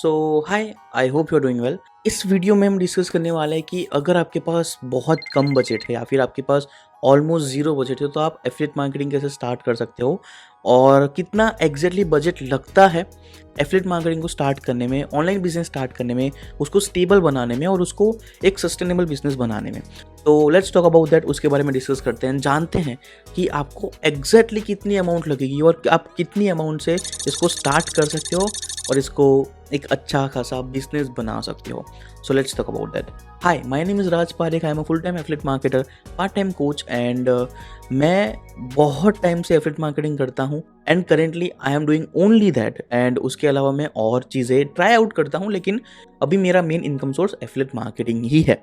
So hi, I hope you are doing well. इस video में हम डिस्कस करने वाले हैं कि अगर आपके पास बहुत कम बजट है या फिर आपके पास ऑलमोस्ट ज़ीरो बजट है तो आप एफिलिएट मार्केटिंग कैसे स्टार्ट कर सकते हो और कितना एग्जैक्टली बजट लगता है एफिलिएट मार्केटिंग को स्टार्ट करने में, ऑनलाइन बिजनेस स्टार्ट करने में, उसको स्टेबल बनाने में और उसको एक सस्टेनेबल बिजनेस बनाने में। तो लेट्स टॉक अबाउट दैट। उसके बारे में डिस्कस करते हैं, जानते हैं कि आपको एग्जैक्टली कितनी अमाउंट लगेगी और आप कितनी अमाउंट से इसको स्टार्ट कर सकते हो और इसको एक अच्छा खासा बिजनेस बना सकते हो। So let's talk about that. Hi, my name is Raj Parekh. I am a full time affiliate marketer, part time coach and मैं बहुत टाइम से एफिलिएट मार्केटिंग करता हूँ and currently I am doing only that. And उसके अलावा मैं और चीज़ें ट्राई आउट करता हूँ, लेकिन अभी मेरा main income source affiliate marketing ही है।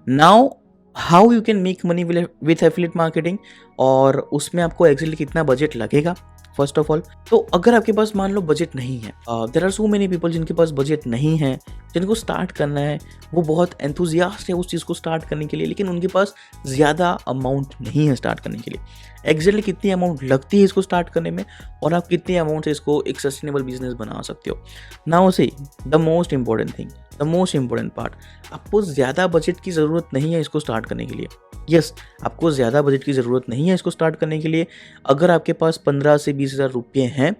Now how you can make money with affiliate marketing और उसमें आपको एक्चुअली कितना बजट लगेगा। फर्स्ट ऑफ ऑल, तो अगर आपके पास मान लो बजट नहीं है, there are so many people जिनके पास बजट नहीं है, जिनको स्टार्ट करना है, वो बहुत एंथुजियास्ट है उस चीज़ को स्टार्ट करने के लिए, लेकिन उनके पास ज़्यादा अमाउंट नहीं है स्टार्ट करने के लिए। एग्जैक्टली कितनी अमाउंट लगती है इसको स्टार्ट करने में और आप कितनी अमाउंट से इसको एक सस्टेनेबल बिजनेस बना सकते हो। Now see the most important thing, the most important part, आपको ज़्यादा बजट की ज़रूरत नहीं है इसको स्टार्ट करने के लिए। यस, आपको ज़्यादा बजट की ज़रूरत नहीं है इसको स्टार्ट करने के लिए। अगर आपके पास 15 से 20 हज़ार रुपये हैं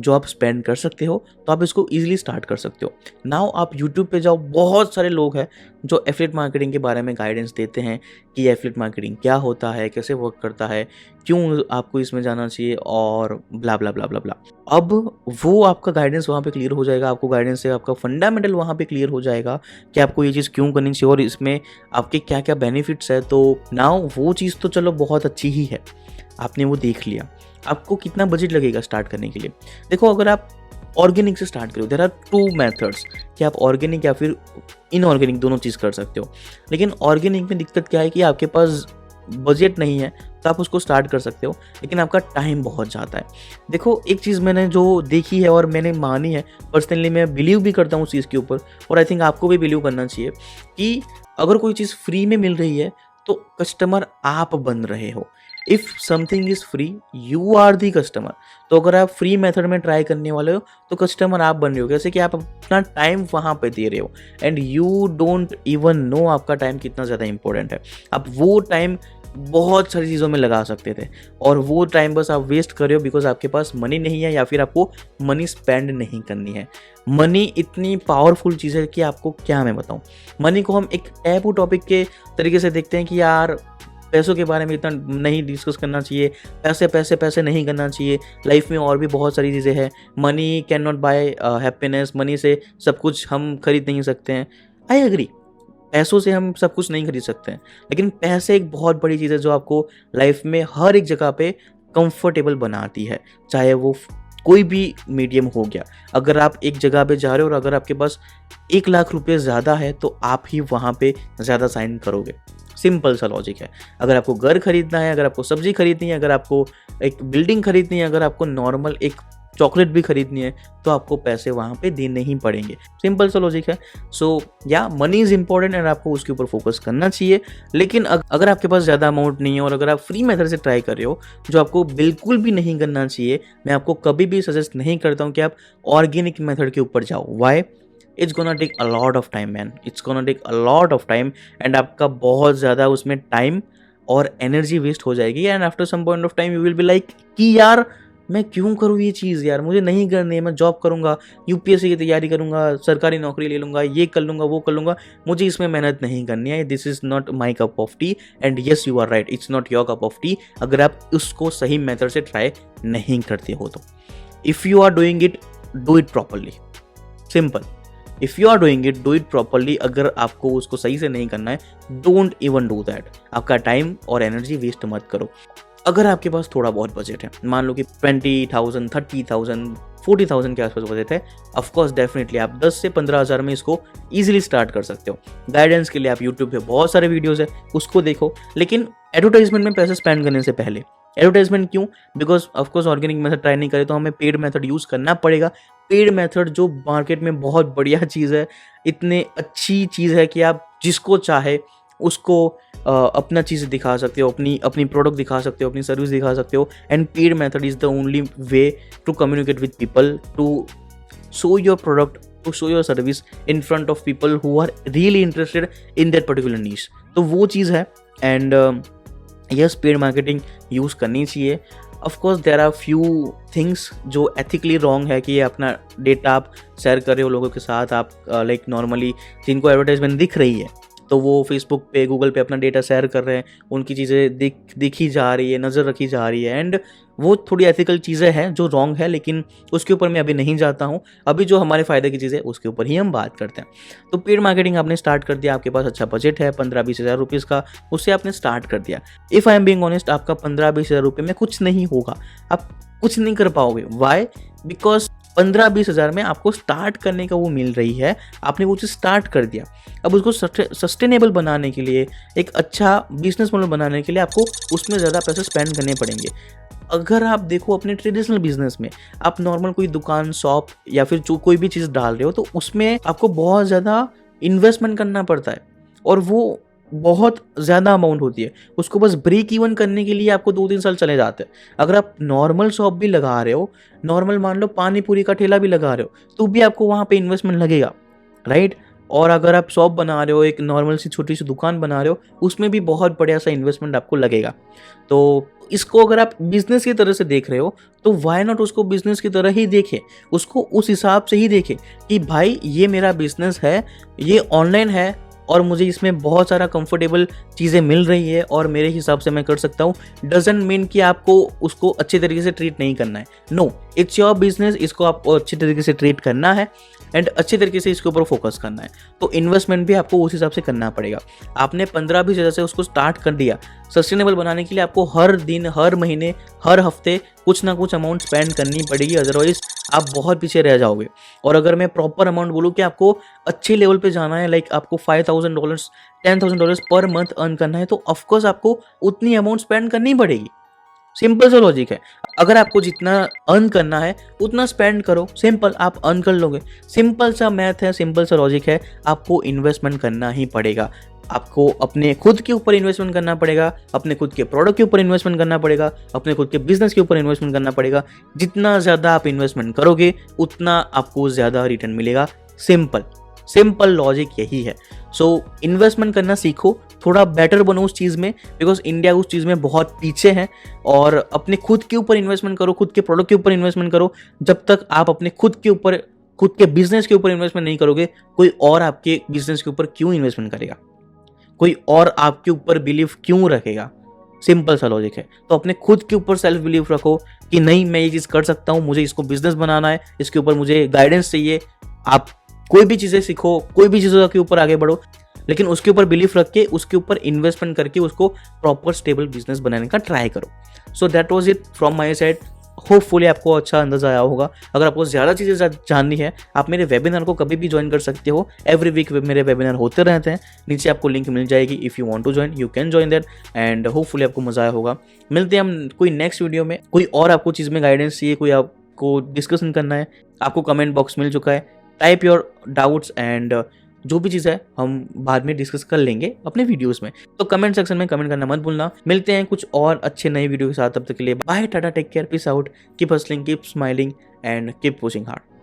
जो आप स्पेंड कर सकते हो तो आप इसको ईजिली स्टार्ट कर सकते हो। नाउ आप यूट्यूब पे जाओ, बहुत सारे लोग हैं जो एफिलिएट मार्केटिंग के बारे में गाइडेंस देते हैं कि एफिलिएट मार्केटिंग क्या होता है, कैसे वर्क करता है, क्यों आपको इसमें जाना चाहिए और ब्ला ब्ला ब्ला ब्ला ब्ला। अब वो आपका गाइडेंस वहाँ पे क्लियर हो जाएगा, आपको गाइडेंस से आपका फंडामेंटल वहाँ पे क्लियर हो जाएगा कि आपको ये चीज़ क्यों करनी चाहिए और इसमें आपके क्या क्या बेनिफिट्स है। तो नाउ वो चीज़ तो चलो बहुत अच्छी ही है, आपने वो देख लिया। आपको कितना बजट लगेगा स्टार्ट करने के लिए। देखो, अगर आप ऑर्गेनिक से स्टार्ट करो, देयर आर टू मेथड्स कि आप ऑर्गेनिक या फिर इनऑर्गेनिक दोनों चीज़ कर सकते हो। लेकिन ऑर्गेनिक में दिक्कत क्या है कि आपके पास बजट नहीं है तो आप उसको स्टार्ट कर सकते हो, लेकिन आपका टाइम बहुत जाता है। देखो, एक चीज़ मैंने जो देखी है और मैंने मानी है, पर्सनली मैं बिलीव भी करता हूँ उस चीज़ के ऊपर, और आई थिंक आपको भी बिलीव करना चाहिए कि अगर कोई चीज़ फ्री में मिल रही है तो कस्टमर आप बन रहे हो। If something is free, you are the customer. तो अगर आप फ्री मेथड में ट्राई करने वाले हो तो कस्टमर आप बन रहे हो, कैसे कि आप अपना टाइम वहाँ पे दे रहे हो and you don't even know आपका टाइम कितना ज़्यादा इंपॉर्टेंट है। आप वो टाइम बहुत सारी चीज़ों में लगा सकते थे और वो टाइम बस आप वेस्ट कर रहे हो बिकॉज आपके पास मनी नहीं है या फिर आपको मनी स्पेंड नहीं करनी है। मनी इतनी पावरफुल चीज़ है कि आपको क्या मैं बताऊँ। मनी को हम एक टैबू टॉपिक के तरीके से देखते हैं कि यार पैसों के बारे में इतना नहीं डिस्कस करना चाहिए, पैसे पैसे पैसे नहीं करना चाहिए, लाइफ में और भी बहुत सारी चीज़ें हैं। Money can not buy happiness, money से सब कुछ हम खरीद नहीं सकते हैं। आई एग्री, पैसों से हम सब कुछ नहीं खरीद सकते हैं, लेकिन पैसे एक बहुत बड़ी चीज़ है जो आपको लाइफ में हर एक जगह पे कंफर्टेबल बनाती है, चाहे वो कोई भी मीडियम हो गया। अगर आप एक जगह पे जा रहे हो और अगर आपके पास 1 लाख रुपये ज़्यादा है तो आप ही वहाँ पे ज़्यादा साइन करोगे। सिंपल सा लॉजिक है। अगर आपको घर खरीदना है, अगर आपको सब्जी खरीदनी है, अगर आपको एक बिल्डिंग खरीदनी है, अगर आपको नॉर्मल एक चॉकलेट भी खरीदनी है तो आपको पैसे वहाँ पे देने ही पड़ेंगे। सिंपल सा लॉजिक है। सो या मनी इज़ इंपॉर्टेंट एंड आपको उसके ऊपर फोकस करना चाहिए। लेकिन अगर आपके पास ज़्यादा अमाउंट नहीं है और अगर आप फ्री मेथड से ट्राई कर रहे हो, जो आपको बिल्कुल भी नहीं करना चाहिए, मैं आपको कभी भी सजेस्ट नहीं करता हूँ कि आप ऑर्गेनिक मेथड के ऊपर जाओ। Why? It's gonna take a lot of time man, it's gonna take a lot of time and आपका बहुत ज़्यादा उसमें टाइम और एनर्जी वेस्ट हो जाएगी and after some point of time you will be like कि यार मैं क्यों करूँ ये चीज़, यार मुझे नहीं करनी है, मैं जॉब करूँगा, यूपीएससी की तैयारी करूँगा, सरकारी नौकरी ले लूँगा, ये कर लूँगा, वो कर लूँगा, मुझे इसमें मेहनत नहीं करनी है। This is not my cup of tea and yes you are right, it's not your cup of tea अगर आप उसको सही मेथड से ट्राई नहीं करते हो तो। If you are doing it, do it properly. Simple. If you are doing it, do it properly. अगर आपको उसको सही से नहीं करना है, डोंट इवन डू दैट। आपका टाइम और एनर्जी वेस्ट मत करो। अगर आपके पास थोड़ा बहुत बजट है, मान लो कि 20,000, 30,000, 40,000 के आसपास बजट है, ऑफकोर्स डेफिनेटली आप 10 से 15 हज़ार में इसको ईजिली स्टार्ट कर सकते हो। गाइडेंस के लिए आप यूट्यूब पे बहुत सारे वीडियोज़ है, उसको देखो। लेकिन एडवर्टाइजमेंट में पैसे स्पेंड करने से पहले, एडवर्टाइजमेंट क्यों? Because of course organic method try नहीं करें तो हमें पेड मेथड यूज़ करना पड़ेगा। पेड मेथड जो मार्केट में बहुत बढ़िया चीज़ है, इतनी अच्छी चीज़ है कि आप जिसको चाहे उसको अपना चीज़ दिखा सकते हो, अपनी प्रोडक्ट दिखा सकते हो, अपनी सर्विस दिखा सकते हो। And paid method is the only way to communicate with people, to show your product to show your service in front of people who are really interested in that particular niche. तो वो चीज़ है। And yes, paid marketing use करनी चाहिए। Of course there are few things जो ethically wrong है कि ये अपना डेटा आप शेयर कर रहे हो लोगों के साथ। आप लाइक नॉर्मली जिनको एडवर्टाइजमेंट दिख रही है तो वो फेसबुक पे, गूगल पे अपना डेटा शेयर कर रहे हैं, उनकी चीज़ें दिखी जा रही है, नज़र रखी जा रही है। एंड वो थोड़ी एथिकल चीज़ें हैं जो रॉन्ग है, लेकिन उसके ऊपर मैं अभी नहीं जाता हूँ। अभी जो हमारे फ़ायदे की चीज़ है उसके ऊपर ही हम बात करते हैं। तो पेड मार्केटिंग आपने स्टार्ट कर दिया, आपके पास अच्छा बजट है 15-20 हज़ार रुपीज़ का, उससे आपने स्टार्ट कर दिया। If I am being honest, आपका 15-20 हज़ार रुपये में कुछ नहीं होगा, आप कुछ नहीं कर पाओगे। वाई? बिकॉज 15-20 हज़ार में आपको स्टार्ट करने का वो मिल रही है, आपने वो चीज़ स्टार्ट कर दिया। अब उसको सस्टेनेबल बनाने के लिए, एक अच्छा बिजनेस मॉडल बनाने के लिए आपको उसमें ज़्यादा पैसे स्पेंड करने पड़ेंगे। अगर आप देखो अपने ट्रेडिशनल बिजनेस में, आप नॉर्मल कोई दुकान, शॉप या फिर जो कोई भी चीज़ डाल रहे हो, तो उसमें आपको बहुत ज़्यादा इन्वेस्टमेंट करना पड़ता है और वो बहुत ज़्यादा अमाउंट होती है। उसको बस ब्रेक इवन करने के लिए आपको 2-3 साल चले जाते हैं। अगर आप नॉर्मल शॉप भी लगा रहे हो, नॉर्मल मान लो पानी पूरी का ठेला भी लगा रहे हो, तो भी आपको वहाँ पे इन्वेस्टमेंट लगेगा, राइट? और अगर आप शॉप बना रहे हो, एक नॉर्मल सी छोटी सी दुकान बना रहे हो, उसमें भी बहुत बढ़िया सा इन्वेस्टमेंट आपको लगेगा। तो इसको अगर आप बिजनेस की तरह से देख रहे हो तो वाई नॉट उसको बिजनेस की तरह ही देखें, उसको उस हिसाब से ही देखें कि भाई ये मेरा बिजनेस है, ये ऑनलाइन है और मुझे इसमें बहुत सारा कंफर्टेबल चीज़ें मिल रही है और मेरे हिसाब से मैं कर सकता हूँ। डजंट मीन कि आपको उसको अच्छे तरीके से ट्रीट नहीं करना है। नो, इट्स योर बिजनेस, इसको आपको अच्छे तरीके से ट्रीट करना है एंड अच्छे तरीके से इसके ऊपर फोकस करना है। तो इन्वेस्टमेंट भी आपको उस हिसाब से करना पड़ेगा। आपने 15-20 हज़ार से उसको स्टार्ट कर दिया, सस्टेनेबल बनाने के लिए आपको हर दिन, हर महीने, हर हफ्ते कुछ ना कुछ अमाउंट स्पेंड करनी पड़ेगी, अदरवाइज आप बहुत पीछे रह जाओगे। और अगर मैं प्रॉपर अमाउंट बोलूँ कि आपको अच्छे लेवल पे जाना है, लाइक आपको $5,000 $10,000 पर मंथ अर्न करना है, तो ऑफकोर्स आपको उतनी अमाउंट स्पेंड करनी पड़ेगी। सिंपल सा लॉजिक है। अगर आपको जितना अर्न करना है उतना स्पेंड करो, सिंपल, आप अर्न कर लोगे। सिंपल सा मैथ है, सिंपल सा लॉजिक है। आपको इन्वेस्टमेंट करना ही पड़ेगा। आपको अपने खुद के ऊपर इन्वेस्टमेंट करना पड़ेगा, अपने खुद के प्रोडक्ट के ऊपर इन्वेस्टमेंट करना पड़ेगा, अपने खुद के बिजनेस के ऊपर इन्वेस्टमेंट करना पड़ेगा। जितना ज़्यादा आप इन्वेस्टमेंट करोगे उतना आपको ज़्यादा रिटर्न मिलेगा। सिंपल लॉजिक यही है। सो इन्वेस्टमेंट करना सीखो, थोड़ा बेटर बनो उस चीज़ में, बिकॉज इंडिया उस चीज़ में बहुत पीछे है। और अपने खुद के ऊपर इन्वेस्टमेंट करो, खुद के प्रोडक्ट के ऊपर इन्वेस्टमेंट करो। जब तक आप अपने खुद के बिजनेस के ऊपर इन्वेस्टमेंट नहीं करोगे, कोई और आपके बिजनेस के ऊपर क्यों इन्वेस्टमेंट करेगा? कोई और आपके ऊपर बिलीव क्यों रखेगा? सिंपल सा लॉजिक है। तो अपने खुद के ऊपर सेल्फ बिलीव रखो कि नहीं, मैं ये चीज़ कर सकता हूँ, मुझे इसको बिजनेस बनाना है, इसके ऊपर मुझे गाइडेंस चाहिए। आप कोई भी चीज़ें सीखो, कोई भी चीज़ों के ऊपर आगे बढ़ो, लेकिन उसके ऊपर बिलीफ रख के, उसके ऊपर इन्वेस्टमेंट करके उसको प्रॉपर स्टेबल बिजनेस बनाने का ट्राई करो। So that was it from my side. Hopefully आपको अच्छा अंदाजा आया होगा। अगर आपको ज़्यादा चीज़ें जाननी है, आप मेरे वेबिनार को कभी भी ज्वाइन कर सकते हो। एवरी वीक मेरे वेबिनार होते रहते हैं, नीचे आपको लिंक मिल जाएगी। If you want to join, you can join that and hopefully आपको मज़ा आया होगा। मिलते हैं हम कोई नेक्स्ट वीडियो में। कोई और आपको चीज़ में गाइडेंस चाहिए, कोई आपको डिस्कशन करना है, आपको कमेंट बॉक्स मिल चुका है। टाइप योर डाउट्स एंड जो भी चीज़ है हम बाद में डिस्कस कर लेंगे अपने वीडियोस में। तो कमेंट सेक्शन में कमेंट करना मत भूलना। मिलते हैं कुछ और अच्छे नए वीडियो के साथ, तब तक के लिए bye, tata, take care, peace out, keep hustling, keep smiling and keep pushing hard.